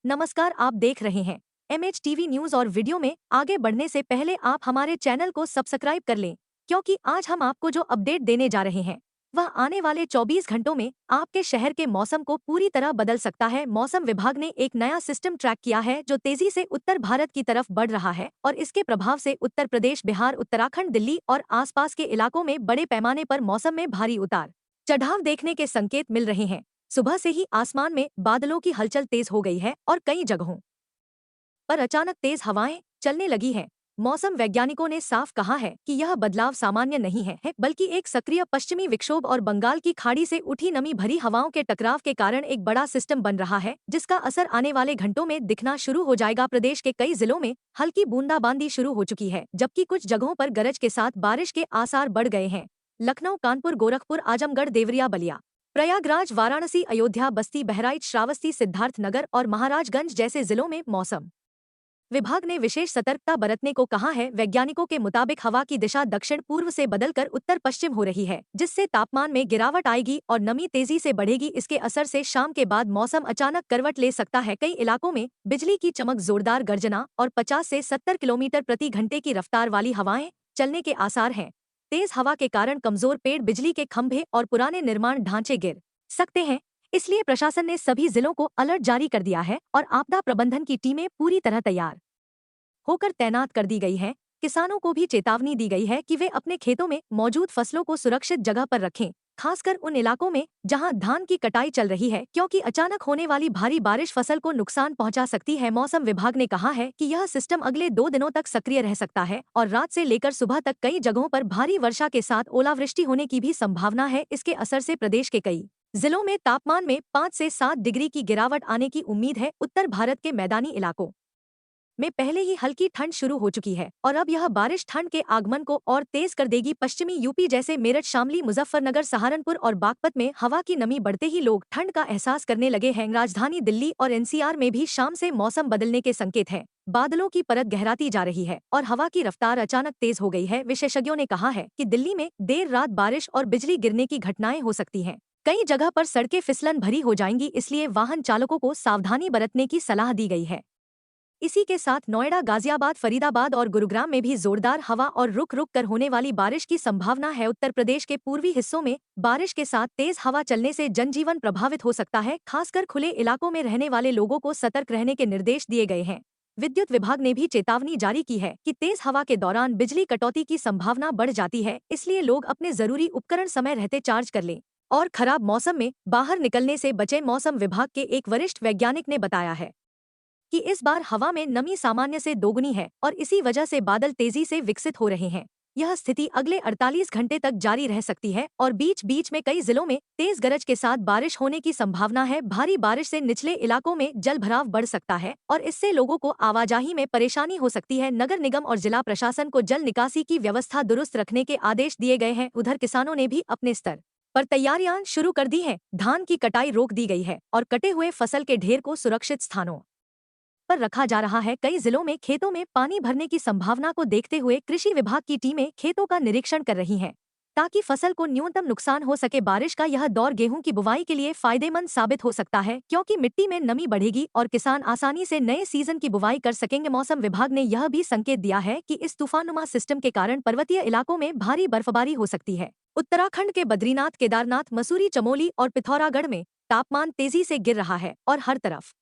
नमस्कार, आप देख रहे हैं MH टीवी न्यूज और वीडियो में आगे बढ़ने से पहले आप हमारे चैनल को सब्सक्राइब कर लें, क्योंकि आज हम आपको जो अपडेट देने जा रहे हैं वह आने वाले 24 घंटों में आपके शहर के मौसम को पूरी तरह बदल सकता है। मौसम विभाग ने एक नया सिस्टम ट्रैक किया है जो तेजी से उत्तर भारत की तरफ बढ़ रहा है और इसके प्रभाव से उत्तर प्रदेश, बिहार, उत्तराखंड, दिल्ली और आसपास के इलाकों में बड़े पैमाने पर मौसम में भारी उतार चढ़ाव देखने के संकेत मिल रहे हैं। सुबह से ही आसमान में बादलों की हलचल तेज हो गई है और कई जगहों पर अचानक तेज हवाएं चलने लगी हैं। मौसम वैज्ञानिकों ने साफ कहा है कि यह बदलाव सामान्य नहीं है, बल्कि एक सक्रिय पश्चिमी विक्षोभ और बंगाल की खाड़ी से उठी नमी भरी हवाओं के टकराव के कारण एक बड़ा सिस्टम बन रहा है, जिसका असर आने वाले घंटों में दिखना शुरू हो जाएगा। प्रदेश के कई जिलों में हल्की बूंदाबांदी शुरू हो चुकी है, जबकि कुछ जगहों पर गरज के साथ बारिश के आसार बढ़ गए हैं। लखनऊ, कानपुर, गोरखपुर, आजमगढ़, देवरिया, बलिया, प्रयागराज, वाराणसी, अयोध्या, बस्ती, बहराइच, श्रावस्ती, सिद्धार्थनगर और महाराजगंज जैसे जिलों में मौसम विभाग ने विशेष सतर्कता बरतने को कहा है। वैज्ञानिकों के मुताबिक हवा की दिशा दक्षिण पूर्व से बदलकर उत्तर पश्चिम हो रही है, जिससे तापमान में गिरावट आएगी और नमी तेजी से बढ़ेगी। इसके असर से शाम के बाद मौसम अचानक करवट ले सकता है। कई इलाकों में बिजली की चमक, जोरदार गर्जना और 50 से 70 किलोमीटर प्रति घंटे की रफ्तार वाली हवाएं चलने के आसार हैं। तेज हवा के कारण कमजोर पेड़, बिजली के खंभे और पुराने निर्माण ढांचे गिर सकते हैं। इसलिए प्रशासन ने सभी जिलों को अलर्ट जारी कर दिया है और आपदा प्रबंधन की टीमें पूरी तरह तैयार होकर तैनात कर दी गई हैं। किसानों को भी चेतावनी दी गई है कि वे अपने खेतों में मौजूद फसलों को सुरक्षित जगह पर रखें, खासकर उन इलाकों में जहां धान की कटाई चल रही है, क्योंकि अचानक होने वाली भारी बारिश फसल को नुकसान पहुंचा सकती है। मौसम विभाग ने कहा है कि यह सिस्टम अगले 2 दिनों तक सक्रिय रह सकता है और रात से लेकर सुबह तक कई जगहों पर भारी वर्षा के साथ ओलावृष्टि होने की भी संभावना है। इसके असर से प्रदेश के कई जिलों में तापमान में 5 से 7 डिग्री की गिरावट आने की उम्मीद है। उत्तर भारत के मैदानी इलाकों में पहले ही हल्की ठंड शुरू हो चुकी है और अब यह बारिश ठंड के आगमन को और तेज कर देगी। पश्चिमी यूपी जैसे मेरठ, शामली, मुजफ्फरनगर, सहारनपुर और बागपत में हवा की नमी बढ़ते ही लोग ठंड का एहसास करने लगे हैं। राजधानी दिल्ली और NCR में भी शाम से मौसम बदलने के संकेत हैं। बादलों की परत गहराती जा रही है और हवा की रफ्तार अचानक तेज हो गई है। विशेषज्ञों ने कहा है कि दिल्ली में देर रात बारिश और बिजली गिरने की घटनाएं हो सकती हैं। कई जगह पर सड़कें फिसलन भरी हो जाएंगी, इसलिए वाहन चालकों को सावधानी बरतने की सलाह दी गई है। इसी के साथ नोएडा, गाजियाबाद, फरीदाबाद और गुरुग्राम में भी जोरदार हवा और रुक रुक कर होने वाली बारिश की संभावना है। उत्तर प्रदेश के पूर्वी हिस्सों में बारिश के साथ तेज हवा चलने से जनजीवन प्रभावित हो सकता है। खासकर खुले इलाकों में रहने वाले लोगों को सतर्क रहने के निर्देश दिए गए हैं। विद्युत विभाग ने भी चेतावनी जारी की है कि तेज हवा के दौरान बिजली कटौती की संभावना बढ़ जाती है, इसलिए लोग अपने जरूरी उपकरण समय रहते चार्ज कर लें और खराब मौसम में बाहर निकलने से बचें। मौसम विभाग के एक वरिष्ठ वैज्ञानिक ने बताया है कि इस बार हवा में नमी सामान्य से दोगुनी है और इसी वजह से बादल तेजी से विकसित हो रहे हैं। यह स्थिति अगले 48 घंटे तक जारी रह सकती है और बीच बीच में कई जिलों में तेज गरज के साथ बारिश होने की संभावना है। भारी बारिश से निचले इलाकों में जल भराव बढ़ सकता है और इससे लोगों को आवाजाही में परेशानी हो सकती है। नगर निगम और जिला प्रशासन को जल निकासी की व्यवस्था दुरुस्त रखने के आदेश दिए गए हैं। उधर किसानों ने भी अपने स्तर पर तैयारियां शुरू कर दी हैं। धान की कटाई रोक दी गई है और कटे हुए फसल के ढेर को सुरक्षित स्थानों पर रखा जा रहा है। कई जिलों में खेतों में पानी भरने की संभावना को देखते हुए कृषि विभाग की टीमें खेतों का निरीक्षण कर रही हैं, ताकि फसल को न्यूनतम नुकसान हो सके। बारिश का यह दौर गेहूं की बुवाई के लिए फायदेमंद साबित हो सकता है, क्योंकि मिट्टी में नमी बढ़ेगी और किसान आसानी से नए सीजन की बुवाई कर सकेंगे। मौसम विभाग ने यह भी संकेत दिया है कि इस तूफानुमा सिस्टम के कारण पर्वतीय इलाकों में भारी बर्फबारी हो सकती है। उत्तराखंड के बद्रीनाथ, केदारनाथ, मसूरी, चमोली और पिथौरागढ़ में तापमान तेजी से गिर रहा है और हर तरफ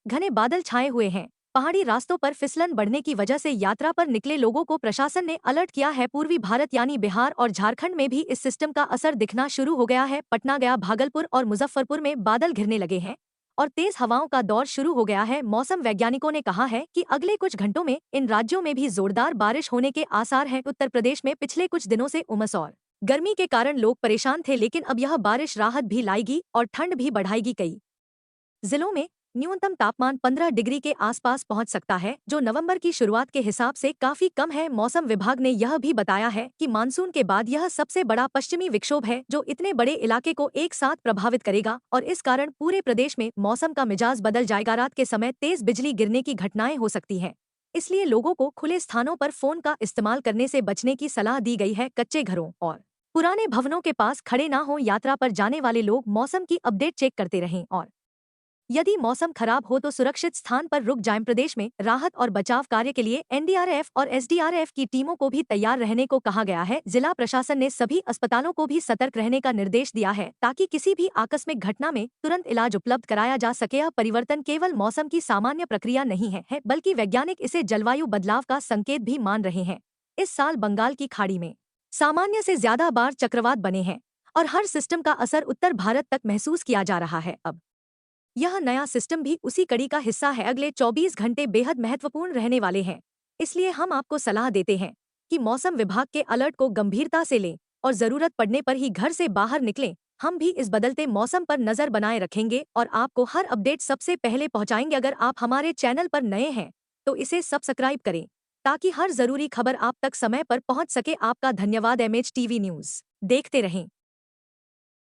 घने बादल छाए हुए हैं। पहाड़ी रास्तों पर फिसलन बढ़ने की वजह से यात्रा पर निकले लोगों को प्रशासन ने अलर्ट किया है। पूर्वी भारत यानी बिहार और झारखंड में भी इस सिस्टम का असर दिखना शुरू हो गया है। पटना, गया, भागलपुर और मुजफ्फरपुर में बादल घिरने लगे हैं और तेज हवाओं का दौर शुरू हो गया है। मौसम वैज्ञानिकों ने कहा है कि अगले कुछ घंटों में इन राज्यों में भी जोरदार बारिश होने के आसार हैं। उत्तर प्रदेश में पिछले कुछ दिनों से उमस और गर्मी के कारण लोग परेशान थे, लेकिन अब यह बारिश राहत भी लाएगी और ठंड भी बढ़ाएगी। कई जिलों में न्यूनतम तापमान 15 डिग्री के आसपास पहुंच सकता है, जो नवंबर की शुरुआत के हिसाब से काफी कम है। मौसम विभाग ने यह भी बताया है कि मानसून के बाद यह सबसे बड़ा पश्चिमी विक्षोभ है जो इतने बड़े इलाके को एक साथ प्रभावित करेगा और इस कारण पूरे प्रदेश में मौसम का मिजाज बदल जाएगा। रात के समय तेज बिजली गिरने की घटनाएं हो सकती हैं, इसलिए लोगों को खुले स्थानों पर फोन का इस्तेमाल करने से बचने की सलाह दी गई है। कच्चे घरों और पुराने भवनों के पास खड़े ना हो। यात्रा पर जाने वाले लोग मौसम की अपडेट चेक करते रहें और यदि मौसम खराब हो तो सुरक्षित स्थान पर रुक जाएं। प्रदेश में राहत और बचाव कार्य के लिए एनडीआरएफ और एसडीआरएफ की टीमों को भी तैयार रहने को कहा गया है। जिला प्रशासन ने सभी अस्पतालों को भी सतर्क रहने का निर्देश दिया है ताकि किसी भी आकस्मिक घटना में तुरंत इलाज उपलब्ध कराया जा सके। यह परिवर्तन केवल मौसम की सामान्य प्रक्रिया नहीं है, बल्कि वैज्ञानिक इसे जलवायु बदलाव का संकेत भी मान रहे हैं। इस साल बंगाल की खाड़ी में सामान्य से ज्यादा बार चक्रवात बने हैं और हर सिस्टम का असर उत्तर भारत तक महसूस किया जा रहा है। अब यह नया सिस्टम भी उसी कड़ी का हिस्सा है। अगले 24 घंटे बेहद महत्वपूर्ण रहने वाले हैं, इसलिए हम आपको सलाह देते हैं कि मौसम विभाग के अलर्ट को गंभीरता से लें और जरूरत पड़ने पर ही घर से बाहर निकलें। हम भी इस बदलते मौसम पर नजर बनाए रखेंगे और आपको हर अपडेट सबसे पहले पहुंचाएंगे। अगर आप हमारे चैनल पर नए हैं तो इसे सब्सक्राइब करें ताकि हर जरूरी खबर आप तक समय पर पहुंच सके। आपका धन्यवाद। एमएच टीवी न्यूज देखते रहें।